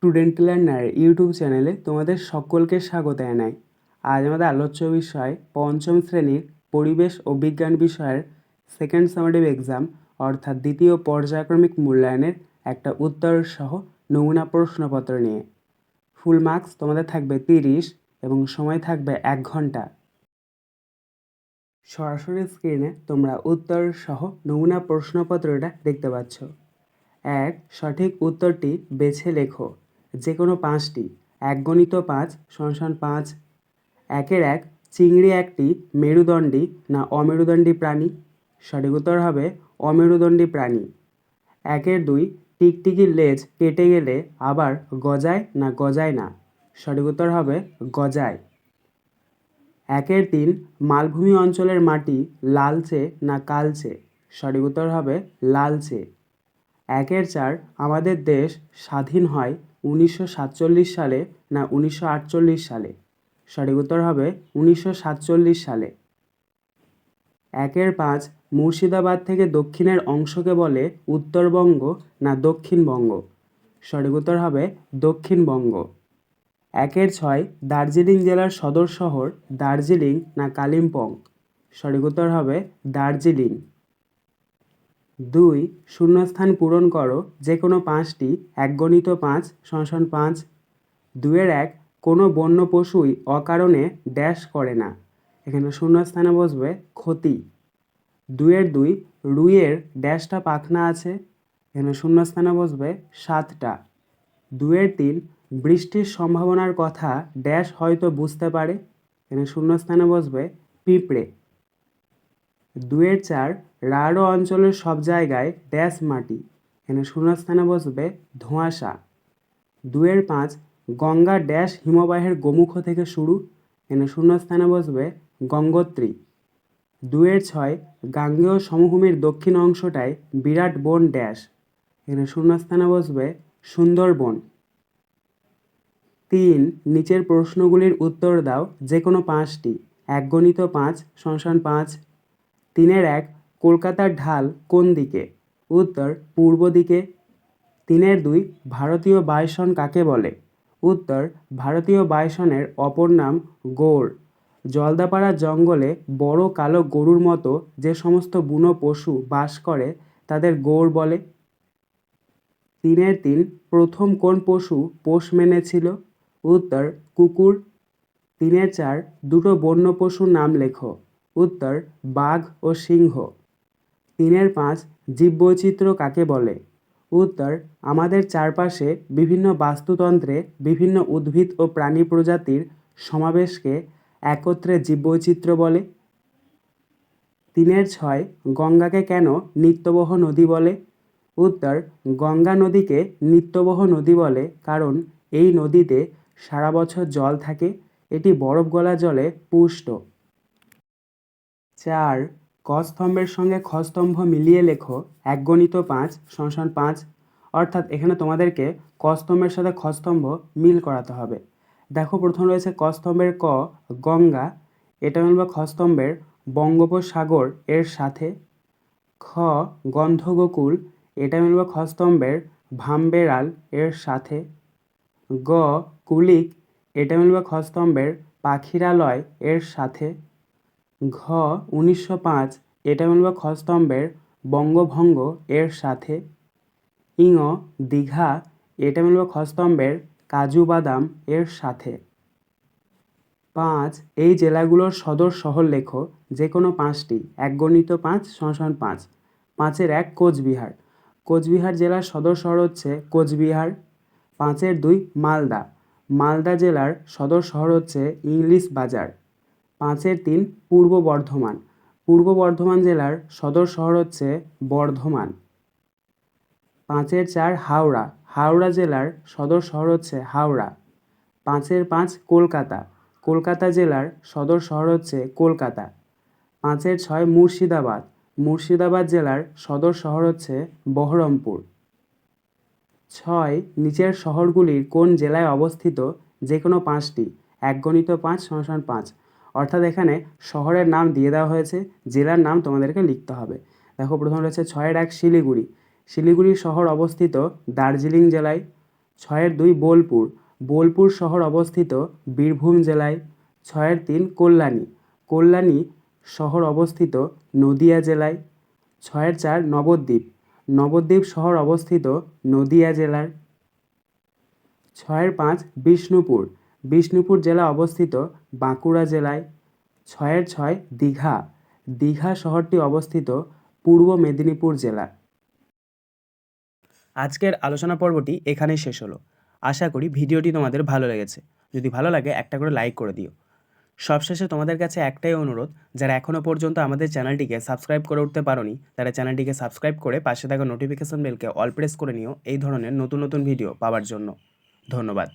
Student learner YouTube চ্যানেলে তোমাদের সকলকে স্বাগত জানাই। আজ আমাদের আলোচ্য বিষয় পঞ্চম শ্রেণীর পরিবেশ ও বিজ্ঞান বিষয়ের সেকেন্ড সামেটিভ এক্সাম অর্থাৎ দ্বিতীয় পর্যায়ক্রমিক মূল্যায়নের একটা উত্তর সহ নমুনা প্রশ্নপত্র নিয়ে। ফুল মার্কস তোমাদের থাকবে 30 এবং সময় থাকবে 1 ঘন্টা। সরাসরি স্ক্রিনে তোমরা উত্তর সহ নমুনা প্রশ্নপত্রটা দেখতে পাচ্ছ। এক, সঠিক উত্তরটি বেছে লেখো। যে কোনো 5টি। 1 × 5 = 5। 1-1 চিংড়ি একটি মেরুদণ্ডী না অমেরুদণ্ডী প্রাণী? সঠিক উত্তর হবে অমেরুদণ্ডী প্রাণী। 1-2 টিকটিকির লেজ কেটে গেলে আবার গজায় না গজায় না? সঠিক উত্তর হবে গজায়। 1-3 মালভূমি অঞ্চলের মাটি লালচে না কালচে? সঠিক উত্তর হবে লালচে। 1-4 আমাদের দেশ স্বাধীন হয় 1947 সালে না 1948 সালে? সঠিক উত্তর হবে 1947 সালে। 1-5 মুর্শিদাবাদ থেকে দক্ষিণের অংশকে বলে উত্তরবঙ্গ না দক্ষিণবঙ্গ? সঠিক উত্তর হবে দক্ষিণবঙ্গ। 1-6 দার্জিলিং জেলার সদর শহর দার্জিলিং না কালিম্পং? সঠিক উত্তর হবে দার্জিলিং। 2 শূন্যস্থান পূরণ করো যে কোনো 5টি। 1 × 5 = 5। 2-1 কোনো বন্য পশুই অকারণে ড্যাশ করে না? এখানে শূন্যস্থানে বসবে ক্ষতি। 2-2 রুইয়ের ড্যাশটা পাখনা আছে? এখানে শূন্যস্থানে বসবে 7টা। 2-3 বৃষ্টির সম্ভাবনার কথা ড্যাশ হয়তো বুঝতে পারে? এখানে শূন্যস্থানে বসবে পিঁপড়ে। 2-4 রাঢ় অঞ্চলের সব জায়গায় ড্যাশ মাটি? এখানে শূন্যস্থানে বসবে ধোঁয়াশা। 2-5 গঙ্গা ড্যাশ হিমবাহের গোমুখ থেকে শুরু? এখানে শূন্যস্থানে বসবে গঙ্গোত্রী। 2-6 গাঙ্গেয় সমভূমির দক্ষিণ অংশটায় বিরাট বন ড্যাশ? এখানে শূন্যস্থানে বসবে সুন্দরবন। 3 নিচের প্রশ্নগুলির উত্তর দাও যে কোনো 5টি। 1 × 5 = 5। 3-1 কলকাতার ঢাল কোন দিকে? উত্তর পূর্ব দিকে। 3-2 ভারতীয় বাইসন কাকে বলে? উত্তর ভারতীয় বাইসনের অপর নাম গৌড়। জলদাপাড়া জঙ্গলে বড় কালো গরুর মতো যে সমস্ত বুনো পশু বাস করে তাদের গৌড় বলে। 3-3 প্রথম কোন পশু পোষ মেনেছিল? উত্তর কুকুর। 3-4 দুটো বন্য পশুর নাম লেখো। উত্তর বাঘ ও সিংহ। 3-5 জীববৈচিত্র্য কাকে বলে? উত্তর আমাদের চারপাশে বিভিন্ন বাস্তুতন্ত্রে বিভিন্ন উদ্ভিদ ও প্রাণী প্রজাতির সমাবেশকে একত্রে জীববৈচিত্র্য বলে। 3-6 গঙ্গাকে কেন নিত্যবহ নদী বলে? উত্তর গঙ্গা নদীকে নিত্যবহ নদী বলে কারণ এই নদীতে সারা বছর জল থাকে। এটি বরফ গলা জলে পুষ্ট। 4 ক স্তম্ভের সঙ্গে খ স্তম্ভ মিলিয়ে লেখো। 1 × 5 = 5। অর্থাৎ এখানে তোমাদেরকে ক স্তম্ভের সাথে খ স্তম্ভ মিল করাতে হবে। দেখো প্রথম রয়েছে ক স্তম্ভের ক গঙ্গা, এটা মিলবে খ স্তম্ভের বঙ্গোপসাগর এর সাথে। খ গন্ধগোকুল, এটা মিলবে খ স্তম্ভের ভামবেড়াল এর সাথে। গ কুলিক, এটা মিলবে খ স্তম্ভের পাখিরালয় এর সাথে। ঘ 1905, এটা মিলবে খ স্তম্ভের বঙ্গভঙ্গ এর সাথে। ইঙ দীঘা, এটা মিলবে খ স্তম্ভের কাজু বাদাম এর সাথে। 5 এই জেলাগুলোর সদর শহর লেখো যে কোনো 5টি। 1 × 5 = 5। 5-1 কোচবিহার। কোচবিহার জেলার সদর শহর হচ্ছে কোচবিহার। 5-2 মালদা। মালদা জেলার সদর শহর হচ্ছে ইংলিশ বাজার। 5-3 পূর্ব বর্ধমান। পূর্ব বর্ধমান জেলার সদর শহর হচ্ছে বর্ধমান। 5-4 হাওড়া। হাওড়া জেলার সদর শহর হচ্ছে হাওড়া। 5-5 কলকাতা। কলকাতা জেলার সদর শহর হচ্ছে কলকাতা। 5-6 মুর্শিদাবাদ। মুর্শিদাবাদ জেলার সদর শহর হচ্ছে বহরমপুর। 6 নিচের শহরগুলির কোন জেলায় অবস্থিত যে কোনো 5টি। 1 × 5 = 5। অর্থাৎ এখানে শহরের নাম দিয়ে দেওয়া হয়েছে, জেলার নাম তোমাদেরকে লিখতে হবে। দেখো প্রথম রয়েছে 6-1 শিলিগুড়ি। শিলিগুড়ি শহর অবস্থিত দার্জিলিং জেলায়। 6-2 বোলপুর, বোলপুর শহর অবস্থিত বীরভূম জেলায়। 6-3 কল্যাণী, কল্যাণী শহর অবস্থিত নদিয়া জেলায়। 6-4 নবদ্বীপ, নবদ্বীপ শহর অবস্থিত নদিয়া জেলার। 6-5 বিষ্ণুপুর, বিষ্ণুপুর জেলা অবস্থিত বাঁকুড়া জেলায়। 6-6 দীঘা, দীঘা শহরটি অবস্থিত পূর্ব মেদিনীপুর জেলা। আজকের আলোচনা পর্বটি এখানেই শেষ হলো। আশা করি ভিডিওটি তোমাদের ভালো লেগেছে। যদি ভালো লাগে একটা করে লাইক করে দিও। সবশেষে তোমাদের কাছে একটাই অনুরোধ, যারা এখনও পর্যন্ত আমাদের চ্যানেলটিকে সাবস্ক্রাইব করে উঠতে পারোনি তারা চ্যানেলটিকে সাবস্ক্রাইব করে পাশে থাকা নোটিফিকেশন বেলকে অল প্রেস করে নিও এই ধরনের নতুন নতুন ভিডিও পাওয়ার জন্য। ধন্যবাদ।